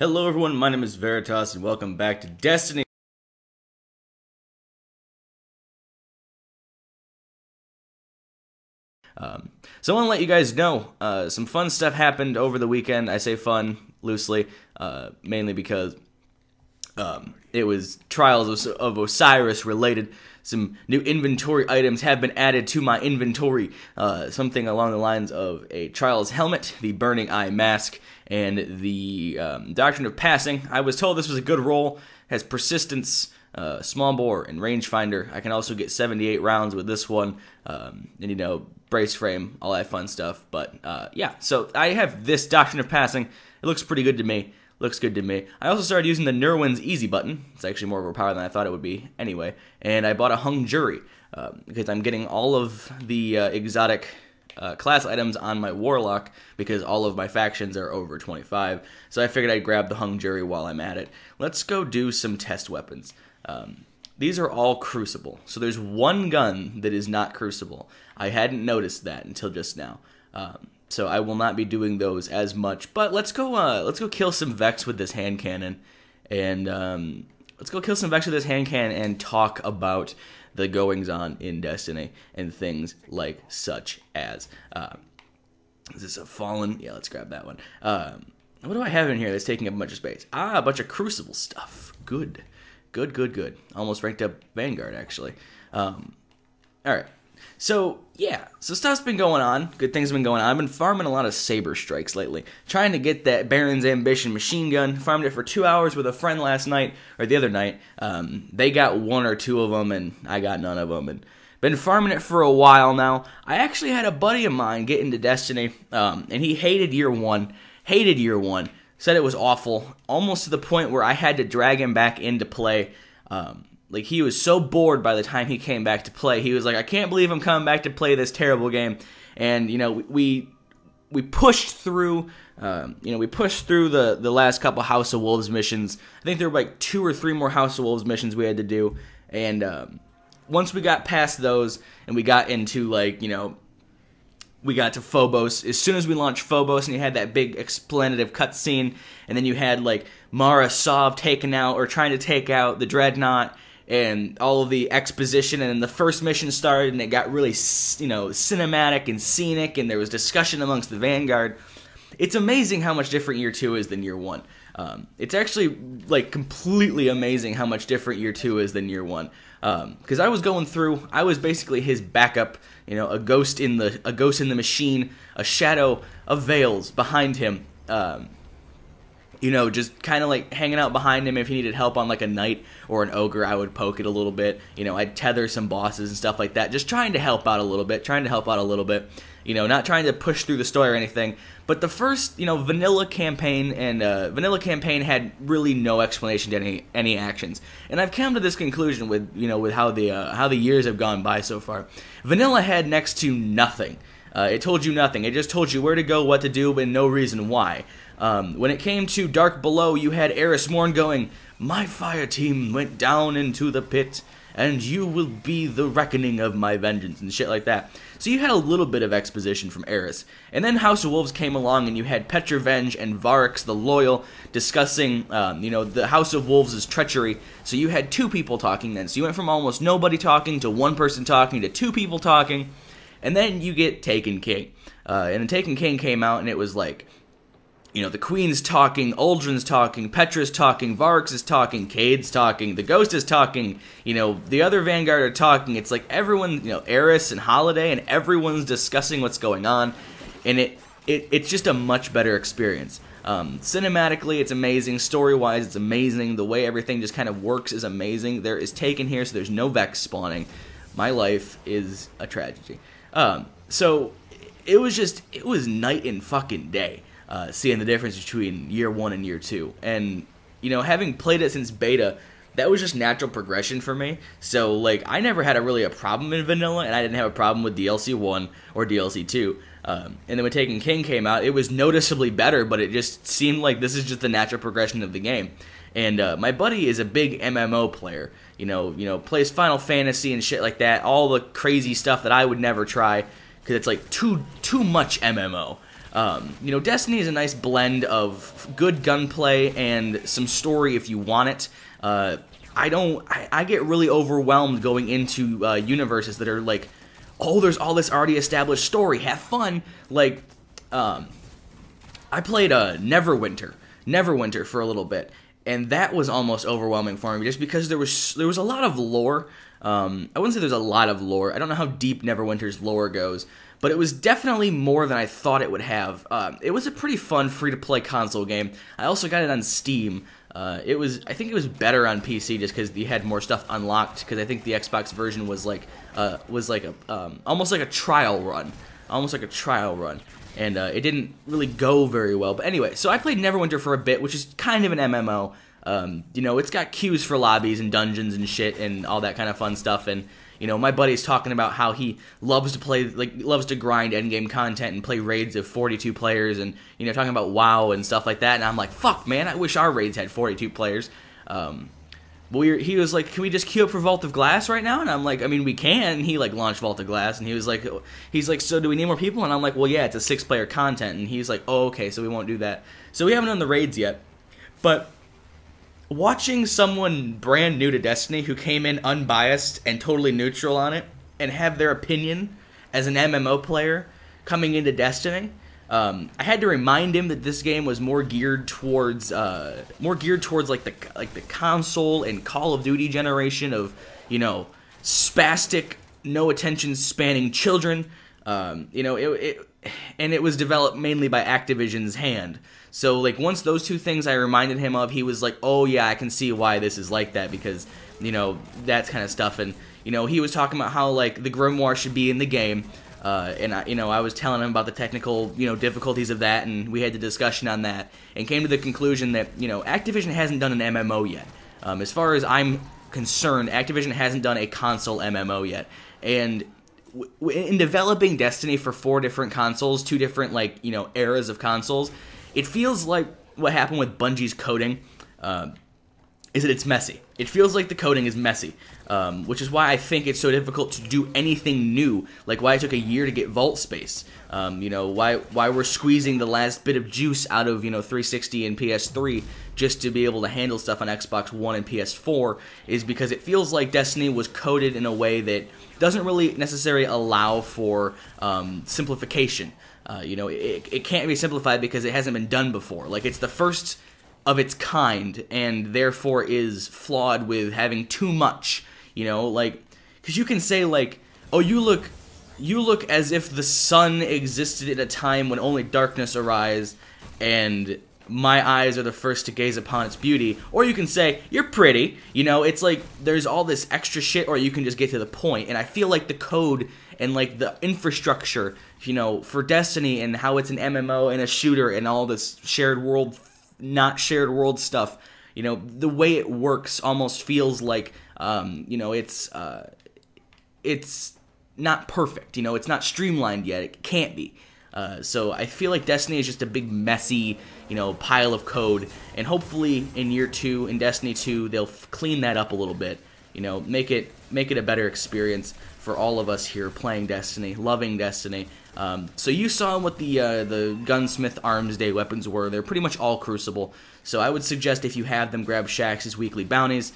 Hello everyone, my name is Veritas and welcome back to Destiny. So I want to let you guys know, some fun stuff happened over the weekend. I say fun loosely, mainly because it was Trials of Osiris related. Some new inventory items have been added to my inventory. Something along the lines of a Trials helmet, the Burning Eye mask, and the Doctrine of Passing. I was told this was a good roll. Has persistence, small bore, and rangefinder. I can also get 78 rounds with this one, and brace frame, all that fun stuff. But yeah, so I have this Doctrine of Passing. It looks pretty good to me. Looks good to me. I also started using the Nerwin's Easy button. It's actually more overpowered than I thought it would be anyway. And I bought a Hung Jury because I'm getting all of the exotic class items on my Warlock because all of my factions are over 25. So I figured I'd grab the Hung Jury while I'm at it. Let's go do some test weapons. These are all Crucible. So there's one gun that is not Crucible. I hadn't noticed that until just now. So I will not be doing those as much. But let's go kill some Vex with this hand cannon, and talk about the goings on in Destiny and things like such as. Is this a Fallen? Yeah, let's grab that one. What do I have in here that's taking up a bunch of space? A bunch of Crucible stuff. Good. Almost ranked up Vanguard actually. All right. So, yeah, so stuff's been going on. Good things have been going on. I've been farming a lot of Saber Strikes lately. Trying to get that Baron's Ambition machine gun. Farmed it for 2 hours with a friend last night, or the other night. They got one or two of them, and I got none of them. And been farming it for a while now. I actually had a buddy of mine get into Destiny, and he hated year one. Said it was awful. Almost to the point where I had to drag him back into play. Like, he was so bored by the time he came back to play. He was like, I can't believe I'm coming back to play this terrible game. And, we pushed through, the last couple House of Wolves missions. I think there were like 2 or 3 more House of Wolves missions we had to do. And once we got past those and we got into, we got to Phobos. As soon as we launched Phobos and you had that big explanative cutscene, and then you had, Mara Sov taken out or trying to take out the Dreadnought, and all of the exposition, and then the first mission started, and it got really, cinematic and scenic, and there was discussion amongst the Vanguard. It's amazing how much different Year 2 is than Year 1. It's actually, completely amazing how much different Year 2 is than Year 1. Because I was going through, I was basically his backup, a ghost in the machine, a shadow of veils behind him, just kind of hanging out behind him. If he needed help on a knight or an ogre, I would poke it a little bit. I'd tether some bosses and stuff like that, just trying to help out a little bit, not trying to push through the story or anything. But the first, vanilla campaign had really no explanation to any actions. And I've come to this conclusion with how the years have gone by so far. Vanilla had next to nothing. It told you nothing. It just told you where to go, what to do, but no reason why. When it came to Dark Below, you had Eris Morn going, "My fire team went down into the pit, and you will be the reckoning of my vengeance," and shit like that. So you had a little bit of exposition from Eris. And then House of Wolves came along, and you had Petrovenge and Varix the Loyal discussing, the House of Wolves' treachery. So you had 2 people talking then. So you went from almost nobody talking to 1 person talking to 2 people talking. And then you get Taken King. And then Taken King came out, and it was the Queen's talking, Uldren's talking, Petra's talking, Varix is talking, Cade's talking, the Ghost is talking, the other Vanguard are talking. It's like everyone, Eris and Holiday, and everyone's discussing what's going on, and it's just a much better experience. Cinematically, it's amazing. Story-wise, it's amazing. The way everything just kind of works is amazing. There is Taken here, so there's no Vex spawning. My life is a tragedy. So it was night and fucking day. Seeing the difference between Year 1 and Year 2. And, having played it since beta, that was just natural progression for me. So, I never had a problem in vanilla, and I didn't have a problem with DLC 1 or DLC 2. And then when Taken King came out, it was noticeably better, but it just seemed like this is just the natural progression of the game. And my buddy is a big MMO player. Plays Final Fantasy and shit like that. All the crazy stuff that I would never try, because it's too much MMO. Destiny is a nice blend of good gunplay and some story if you want it. I get really overwhelmed going into universes that are like, oh, there's all this already established story. Have fun. Like, I played Neverwinter for a little bit, and that was almost overwhelming for me just because there was a lot of lore. I wouldn't say there's a lot of lore. I don't know how deep Neverwinter's lore goes, but it was definitely more than I thought it would have. It was a pretty fun free-to-play console game. I also got it on Steam. I think it was better on PC just because you had more stuff unlocked. Because I think the Xbox version was almost like a trial run, and it didn't really go very well. But anyway, so I played Neverwinter for a bit, which is kind of an MMO. It's got queues for lobbies and dungeons and shit and all that kind of fun stuff. And my buddy's talking about how he loves to grind endgame content and play raids of 42 players, and talking about WoW and stuff like that. And I'm like, fuck, man, I wish our raids had 42 players. He was like, can we just queue up for Vault of Glass right now? And I'm like, I mean, we can. And he launched Vault of Glass, and he's like, so do we need more people? And I'm like, well, yeah, it's a 6-player content. And he's like, oh, okay, so we won't do that. So we haven't done the raids yet, but watching someone brand new to Destiny who came in unbiased and totally neutral on it and have their opinion as an MMO player coming into Destiny, I had to remind him that this game was more geared towards like the console and Call of Duty generation of spastic, no attention spanning children. It was developed mainly by Activision's hand. So, once those two things I reminded him of, he was like, oh, yeah, I can see why this is like that, because, that kind of stuff. And, he was talking about how, the Grimoire should be in the game. I was telling him about the technical, difficulties of that, and we had the discussion on that, and came to the conclusion that, Activision hasn't done an MMO yet. As far as I'm concerned, Activision hasn't done a console MMO yet. And in developing Destiny for 4 different consoles, 2 different, eras of consoles, it feels like what happened with Bungie's coding is that it's messy. It feels like the coding is messy, which is why I think it's so difficult to do anything new, like why it took a year to get vault space, why we're squeezing the last bit of juice out of 360 and PS3 just to be able to handle stuff on Xbox One and PS4, is because it feels like Destiny was coded in a way that doesn't really necessarily allow for simplification. It can't be simplified because it hasn't been done before. It's the first of its kind, and therefore is flawed with having too much. Because you can say oh, you look as if the sun existed at a time when only darkness arise, and my eyes are the first to gaze upon its beauty. Or you can say, you're pretty. It's there's all this extra shit, or you can just get to the point. And I feel like the code and the infrastructure, for Destiny and how it's an MMO and a shooter and all this shared world, not shared world stuff, the way it works almost feels like, it's not perfect. It's not streamlined yet. It can't be. So I feel like Destiny is just a big messy, pile of code, and hopefully in year 2, in Destiny 2, they'll clean that up a little bit, make it a better experience for all of us here playing Destiny, loving Destiny. So you saw what the Gunsmith Armsday weapons were. They're pretty much all Crucible. So I would suggest if you have them, grab Shax's weekly bounties,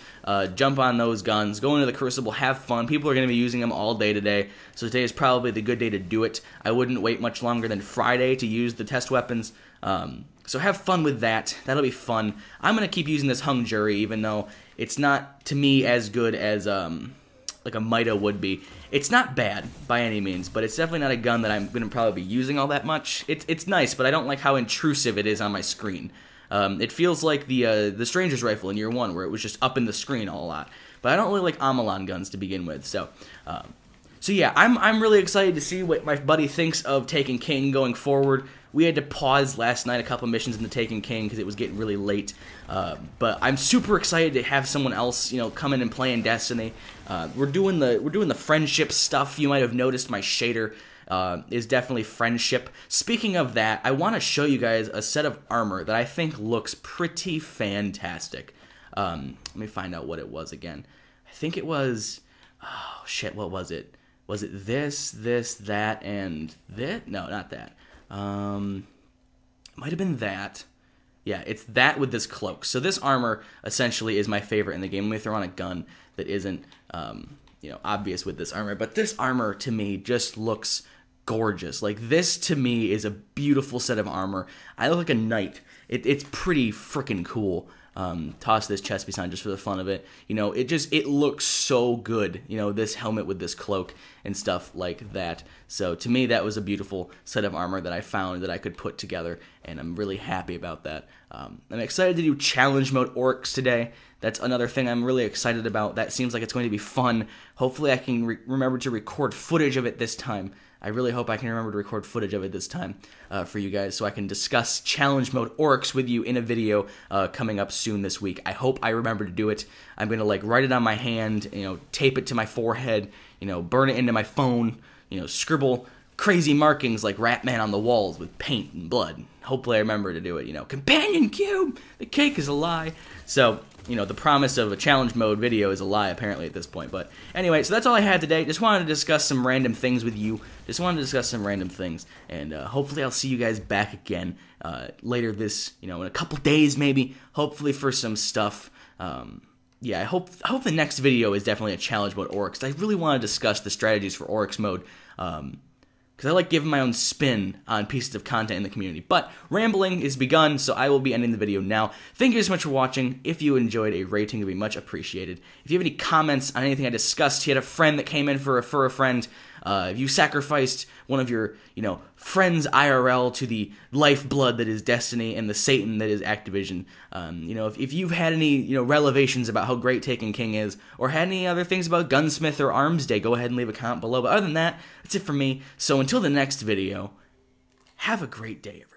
jump on those guns, go into the Crucible, have fun. People are going to be using them all day today, so today is probably the good day to do it. I wouldn't wait much longer than Friday to use the test weapons. So have fun with that. That'll be fun. I'm going to keep using this Hung Jury, even though it's not, to me, as good as like a Mida would be. It's not bad by any means, but it's definitely not a gun that I'm going to probably be using all that much. It's nice, but I don't like how intrusive it is on my screen. It feels like the Stranger's Rifle in year 1, where it was just up in the screen a lot. But I don't really like Amalon guns to begin with, so yeah, I'm really excited to see what my buddy thinks of Taken King going forward. We had to pause last night a couple missions in the Taken King because it was getting really late. But I'm super excited to have someone else, come in and play in Destiny. We're doing the friendship stuff. You might have noticed my shader is definitely friendship. Speaking of that, I want to show you guys a set of armor that I think looks pretty fantastic. Let me find out what it was again. I think it was, oh shit, what was it? Was it this, that, and this? No, not that. Might have been that. Yeah, it's that with this cloak. So this armor essentially is my favorite in the game. Let me throw on a gun that isn't, obvious with this armor. But this armor, to me, just looks gorgeous. Like, this, to me, is a beautiful set of armor. I look like a knight. It's pretty freaking cool. Toss this chest piece on just for the fun of it. It looks so good, this helmet with this cloak and stuff like that. So to me, that was a beautiful set of armor that I found that I could put together, and I'm really happy about that. I'm excited to do challenge mode orcs today. That's another thing I'm really excited about. That seems like it's going to be fun. Hopefully I can remember to record footage of it this time. I really hope I can remember to record footage of it this time for you guys, so I can discuss challenge mode orcs with you in a video coming up soon this week. I hope I remember to do it. I'm going to write it on my hand, tape it to my forehead, burn it into my phone, scribble crazy markings like Ratman on the walls with paint and blood. Hopefully I remember to do it. Companion cube, the cake is a lie. So, the promise of a challenge mode video is a lie apparently at this point. But anyway, so that's all I had today. Just wanted to discuss some random things with you. And hopefully I'll see you guys back again later this, in a couple days maybe. Hopefully for some stuff. I hope the next video is definitely a challenge mode orcs. I really want to discuss the strategies for orcs mode. Because I like giving my own spin on pieces of content in the community. But rambling is begun, so I will be ending the video now. Thank you so much for watching. If you enjoyed, a rating would be much appreciated. If you have any comments on anything I discussed, you had a friend that came in for a friend, if you sacrificed one of your, friends IRL to the lifeblood that is Destiny and the Satan that is Activision, if you've had any, revelations about how great Taken King is, or had any other things about Gunsmith or Armsday, go ahead and leave a comment below. But other than that, that's it for me. So until the next video, have a great day, everyone.